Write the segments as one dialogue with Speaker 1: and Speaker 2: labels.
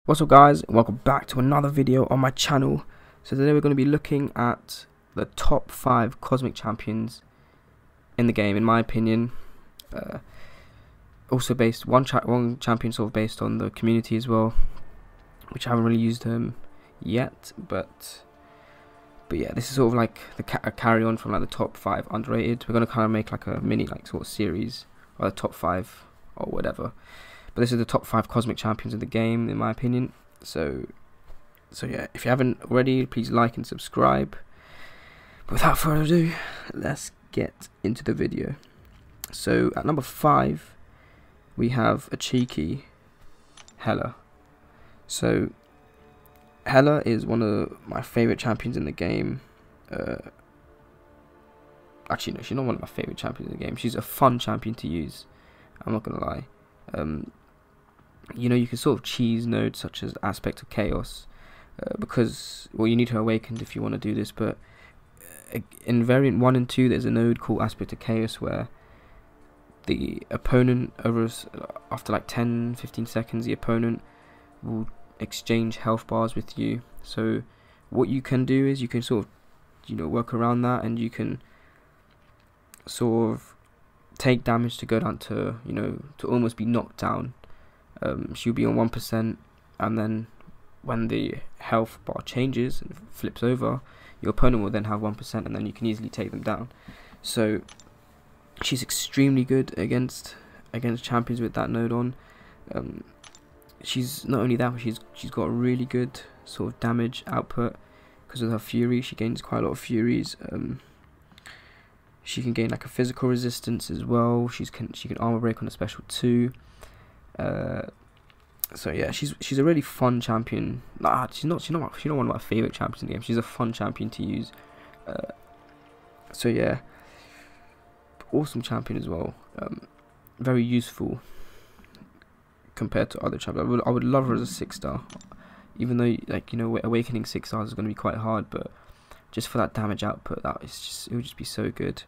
Speaker 1: What's up guys, welcome back to another video on my channel. So today we're going to be looking at the top 5 cosmic champions in the game, in my opinion. Also based, one champion sort of based on the community as well, which I haven't really used yet, but yeah, this is sort of like a carry on from like the top 5 underrated. We're going to kind of make like a mini sort of series, or the top 5 or whatever. But this is the top 5 cosmic champions in the game, in my opinion. So yeah, if you haven't already, please like and subscribe. But without further ado, let's get into the video. So at number 5, we have a cheeky Hela. So Hela is one of my favorite champions in the game. Actually, no, she's not one of my favorite champions in the game. She's a fun champion to use, I'm not gonna lie. You know, you can sort of cheese nodes such as Aspect of Chaos, because, well, you need her awakened if you want to do this, but in variant 1 and 2 there's a node called Aspect of Chaos where the opponent, after like 10-15 seconds, the opponent will exchange health bars with you. So what you can do is you can sort of, you know, work around that, and you can sort of take damage to go down to, you know, to almost be knocked down. She'll be on 1%, and then when the health bar changes and flips over, your opponent will then have 1%, and then you can easily take them down. So she's extremely good against champions with that node on. She's not only that, but she's got a really good sort of damage output because of her fury. She gains quite a lot of furies. She can gain like a physical resistance as well. She can armor break on a special 2. So yeah, she's a really fun champion. She's not one of my favorite champions in the game. She's a fun champion to use. So yeah, awesome champion as well. Very useful compared to other champions. I would love her as a 6-star, even though, like, you know, awakening 6 stars is going to be quite hard, but just for that damage output, it would just be so good.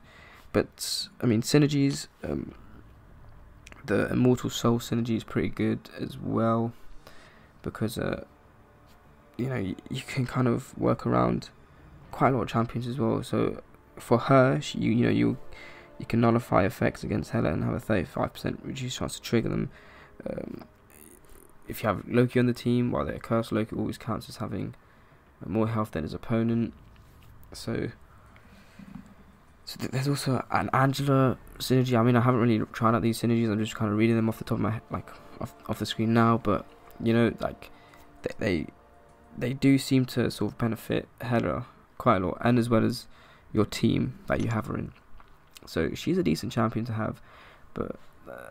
Speaker 1: But I mean, synergies, the Immortal Soul synergy is pretty good as well, because you know, you can kind of work around quite a lot of champions as well. So for her, you can nullify effects against Hela and have a 35% reduced chance to trigger them. If you have Loki on the team, while they're cursed, Loki always counts as having more health than his opponent. So there's also an Angela synergy. I mean, I haven't really tried out these synergies. I'm just kind of reading them off the top of my head, like off the screen now. But you know, like they do seem to sort of benefit Hela quite a lot, and as well as your team that you have her in. So she's a decent champion to have, but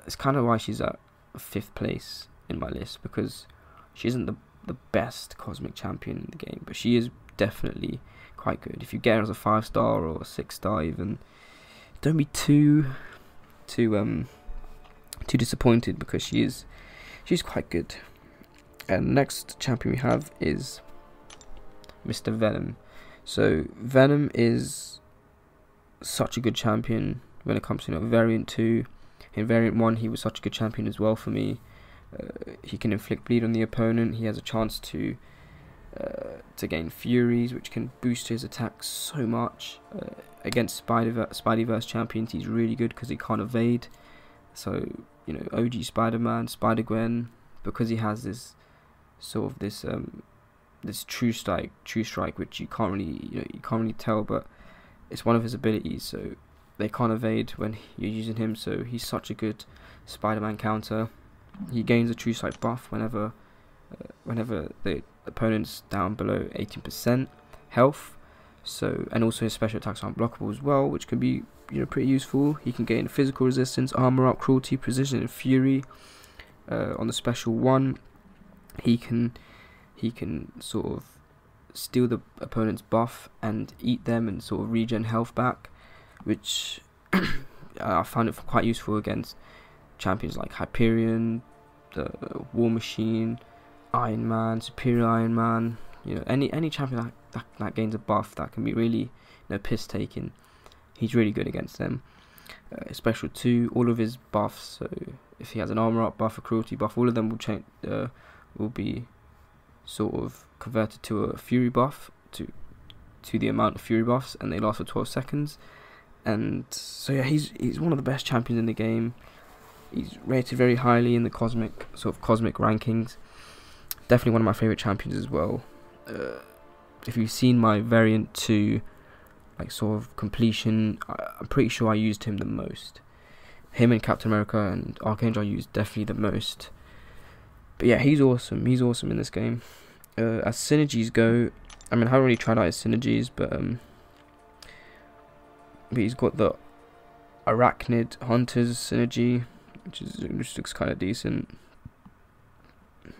Speaker 1: it's kind of why she's at 5th place in my list, because she isn't the best cosmic champion in the game, but she is definitely quite good. If you get her as a 5-star or a 6-star even, don't be too disappointed, because she's quite good. And next champion we have is Mr. Venom. So Venom is such a good champion when it comes to, you know, variant 2. In variant 1 he was such a good champion as well for me. He can inflict bleed on the opponent. He has a chance to gain furies, which can boost his attack so much. Against Spideyverse champions, he's really good because he can't evade. So, you know, OG Spider-Man, Spider-Gwen, because he has this sort of this true strike, which you can't really tell, but it's one of his abilities. So they can't evade when you're using him. So he's such a good Spider-Man counter. He gains a true strike buff whenever the opponent's down below 18% health. So, and also his special attacks are unblockable as well, which can be, you know, pretty useful. He can gain physical resistance, armor up, cruelty, precision, and fury. On the special 1, he can sort of steal the opponent's buff and eat them and sort of regen health back, which I found it quite useful against champions like Hyperion, the War Machine, Iron Man, Superior Iron Man. You know, any champion that gains a buff that can be really, you know, piss taking. He's really good against them. Special 2, all of his buffs. So if he has an armor up buff, a cruelty buff, all of them will change. Will be sort of converted to a fury buff, to the amount of fury buffs, and they last for 12 seconds. And so yeah, he's one of the best champions in the game. He's rated very highly in the cosmic rankings. Definitely one of my favorite champions as well. If you've seen my variant 2 like sort of completion, I'm pretty sure I used him the most. Him and Captain America and Archangel I used definitely the most. But yeah, he's awesome. He's awesome in this game. As synergies go, I mean, I haven't really tried out his synergies, but he's got the Arachnid Hunters synergy, which looks kind of decent.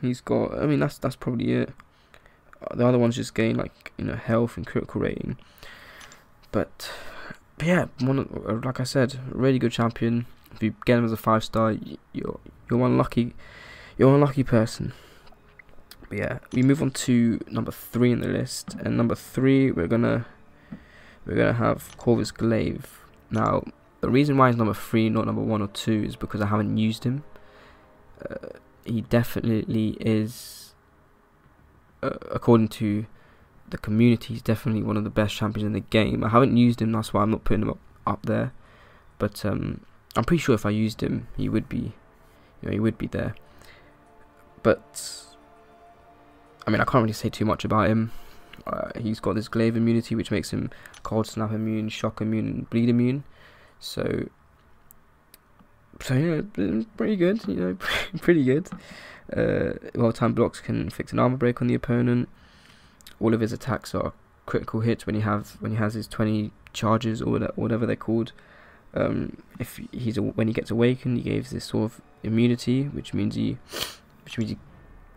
Speaker 1: He's got, I mean, that's probably it. The other ones just gain like, you know, health and critical rating. But yeah, like I said, really good champion. If you get him as a 5-star, you're one lucky person. But yeah, we move on to number 3 in the list, and number 3 we're gonna have Corvus Glaive. Now, the reason why he's number 3, not number 1 or 2, is because I haven't used him. He definitely is, according to the community, he's definitely one of the best champions in the game. I haven't used him, that's why I'm not putting him up there. But I'm pretty sure if I used him, he would be, he would be there. But I mean, I can't really say too much about him. He's got this Glaive immunity, which makes him cold snap immune, shock immune, and bleed immune. So yeah, pretty good. Pretty good. Well-timed blocks can inflict an armor break on the opponent. All of his attacks are critical hits when he has his 20 charges or whatever they're called. When he gets awakened, he gives this sort of immunity, which means he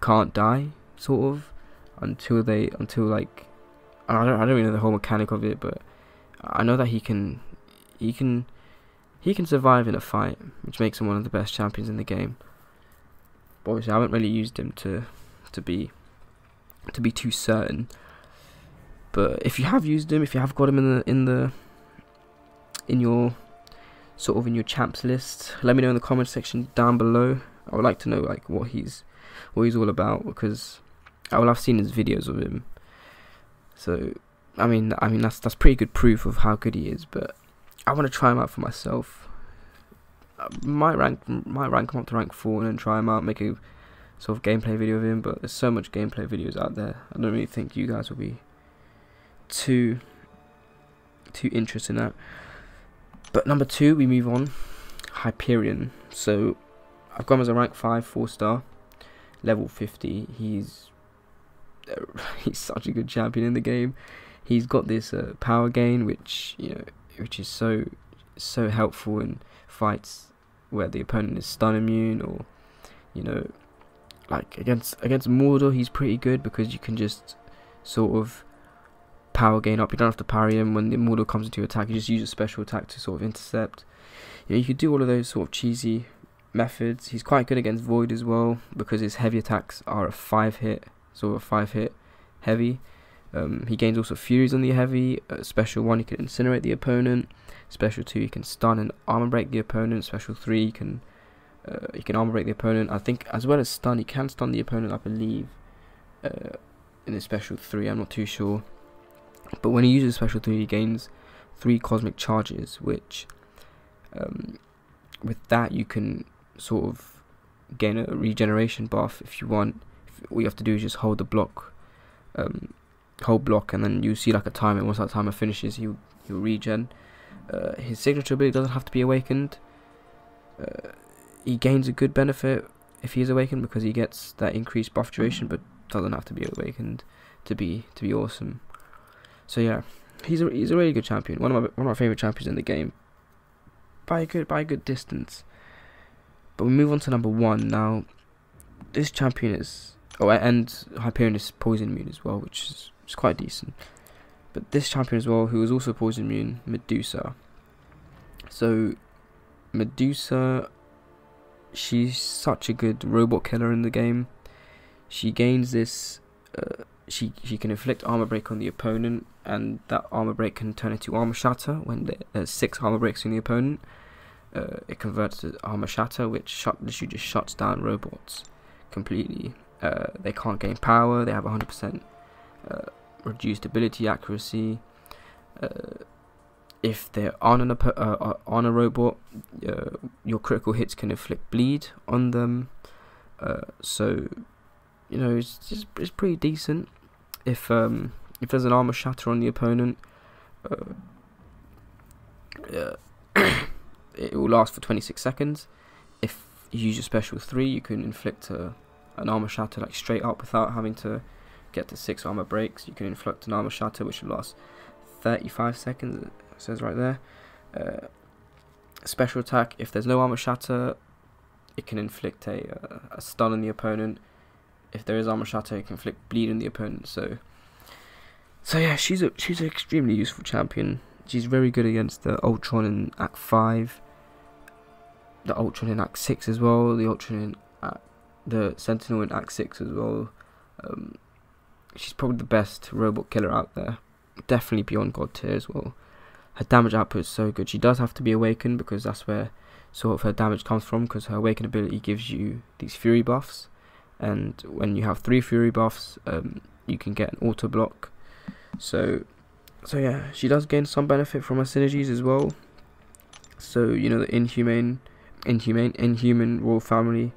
Speaker 1: can't die, sort of, until like, I don't really know the whole mechanic of it, but I know that he can survive in a fight, which makes him one of the best champions in the game. But obviously, I haven't really used him to be too certain. But if you have used him, if you have got him in your champs list, let me know in the comment section down below. I would like to know like what he's all about, because I've seen his videos of him. So I mean that's pretty good proof of how good he is. But I want to try him out for myself. Might rank him up to rank 4 and then try him out, make a sort of gameplay video of him. But there's so much gameplay videos out there, I don't really think you guys will be too interested in that. But number 2, we move on. Hyperion. So I've got him as a rank 5 4-star, level 50. He's such a good champion in the game. He's got this power gain, which is so helpful in fights where the opponent is stun immune, or like against Mordor, he's pretty good because you can just sort of power gain up. You don't have to parry him when the Mordor comes into your attack. You just use a special attack to sort of intercept. You could do all of those sort of cheesy methods. He's quite good against Void as well, because his heavy attacks are a 5-hit, sort of 5-hit heavy. He gains also Furies on the heavy. Special 1, he can incinerate the opponent. Special 2, he can stun and armor break the opponent. Special 3, he can armor break the opponent. I think as well as stun, he can stun the opponent, I believe, in his special 3. I'm not too sure. But when he uses special 3, he gains 3 cosmic charges, which with that you can sort of gain a regeneration buff if you want. All you have to do is just hold the block, and then you see like a timer. Once that timer finishes, he'll regen. His signature ability doesn't have to be awakened. He gains a good benefit if he is awakened, because he gets that increased buff duration, but doesn't have to be awakened to be awesome. So yeah, he's a really good champion. One of my favorite champions in the game, by a good distance. But we move on to number 1 now. This champion is and Hyperion is poison immune as well, which is quite decent. But this champion as well, who is also poison immune, Medusa. So Medusa, she's such a good robot killer in the game. She gains this. She can inflict armor break on the opponent, and that armor break can turn into armor shatter when there's 6 armor breaks in the opponent. It converts to armor shatter, which literally just shuts down robots completely. They can't gain power. They have 100% reduced ability accuracy. If they're on a robot, your critical hits can inflict bleed on them. So you know, it's pretty decent. If there's an armor shatter on the opponent, it will last for 26 seconds. If you use your special 3, you can inflict an armor shatter like straight up without having to get to 6 armor breaks. You can inflict an armor shatter which will last 35 seconds. It says right there. Special attack. If there's no armor shatter, it can inflict a stun on the opponent. If there is armor shatter, it can inflict bleed on the opponent. So yeah, she's an extremely useful champion. She's very good against the Ultron in Act 5, the Ultron in Act 6 as well, the Sentinel in Act 6 as well. She's probably the best robot killer out there, definitely beyond God tier as well. Her damage output is so good. She does have to be awakened because that's where sort of her damage comes from, because her awakened ability gives you these fury buffs, and when you have 3 fury buffs, you can get an auto block. So yeah, she does gain some benefit from her synergies as well. So you know, the Inhuman Royal Family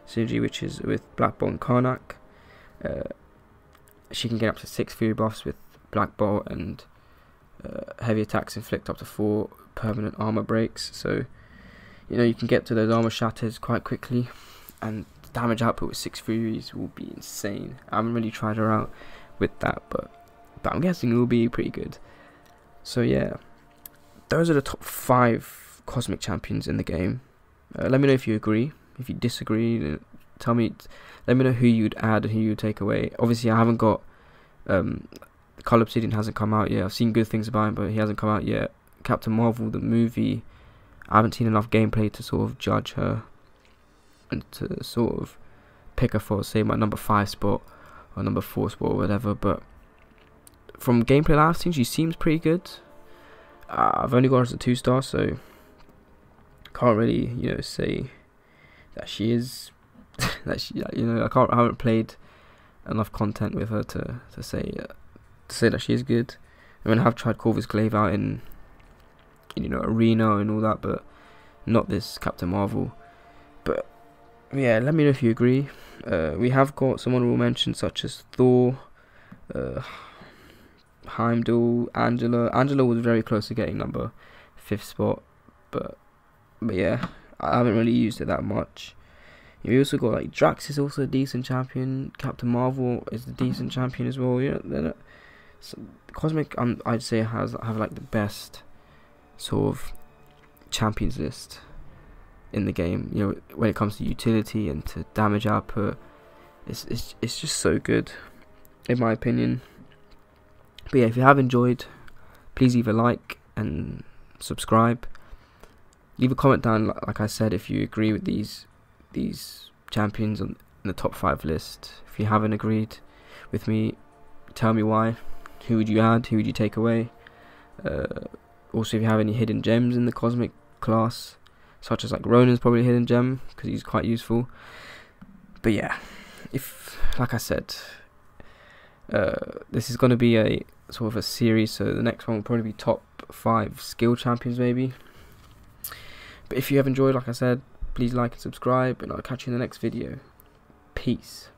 Speaker 1: synergy, which is with Black Bolt and Karnak. She can get up to 6 fury buffs with Black Bolt, and heavy attacks inflict up to 4 permanent armor breaks. So you know, you can get to those armor shatters quite quickly, and damage output with 6 furies will be insane. I haven't really tried her out with that, but I'm guessing it will be pretty good. So yeah, those are the top 5 cosmic champions in the game. Let me know if you agree. If you disagree, tell me. Let me know who you'd add and who you'd take away. Obviously, I haven't got Cull Obsidian hasn't come out yet. I've seen good things about him, but he hasn't come out yet. Captain Marvel, the movie, I haven't seen enough gameplay to sort of judge her and to sort of pick her for, say, my number 5 spot or number 4 spot or whatever. But from gameplay that I've seen, she seems pretty good. I've only got her as a 2-star, so can't really, you know, say that she is that she, you know, I haven't played enough content with her to say that she is good. I mean, I have tried Corvus Glaive out in you know, Arena and all that, but not this Captain Marvel. But yeah, let me know if you agree. We have got some honorable mentions such as Thor, Heimdall, Angela. Angela was very close to getting number 5th spot, but yeah, I haven't really used it that much. We also got like Drax is also a decent champion. Captain Marvel is a decent champion as well. You know, so Cosmic, I'd say have like the best sort of champions list in the game. You know, when it comes to utility and to damage output, it's just so good, in my opinion. But yeah, if you have enjoyed, please leave a like and subscribe. Leave a comment down, like I said, if you agree with these champions in the top 5 list. If you haven't agreed with me, tell me why. Who would you add? Who would you take away? Also, if you have any hidden gems in the cosmic class, such as like Ronan's probably a hidden gem because he's quite useful. But yeah, if, like I said, this is going to be a sort of a series, so the next one will probably be top 5 skill champions maybe. But if you have enjoyed, like I said, please like and subscribe, and I'll catch you in the next video. Peace.